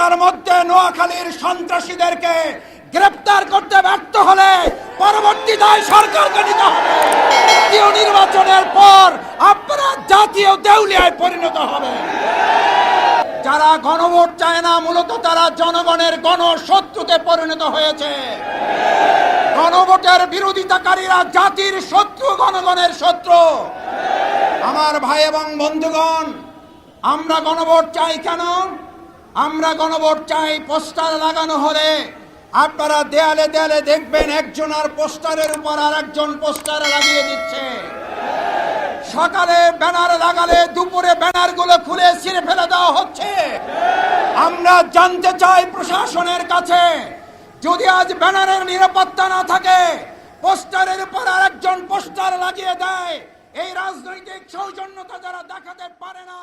এটার মধ্যে নোয়াখালীর সন্ত্রাসীদেরকে গ্রেফতার করতে ব্যর্থ হলে পরবর্তী দায় সরকারকে নিতে হবে। জাতীয় নির্বাচনের পর আপনারা জাতীয় দেউলিয়ায় পরিণত হবে। যারা গণভোট চায় না, মূলত তারা জনগণের গণশত্রুতে পরিণত হয়েছে। গণভোটের বিরোধিতাকারীরা জাতির শত্রু, গণগণের শত্রু। আমার ভাই এবং বন্ধুগণ, আমরা গণভোট চাই কেন? আমরা গণভোট চাই পোস্টার লাগানো হলে আপনারা দেয়ালে দেয়ালে দেখবেন একজন আর পোস্টারের উপর আর একজন পোস্টার লাগিয়ে দিচ্ছে। সকালে ব্যানার লাগালে দুপুরে ব্যানারগুলো খুলে ছিঁড়ে ফেলে দেওয়া হচ্ছে। আমরা জানতে চাই প্রশাসনের কাছে, যদি আজ ব্যানারের নিরাপত্তা না থাকে, পোস্টারের উপর আর একজন পোস্টার লাগিয়ে দেয়, এই রাজনৈতিক সৌজন্যতা যারা দেখাতে পারে না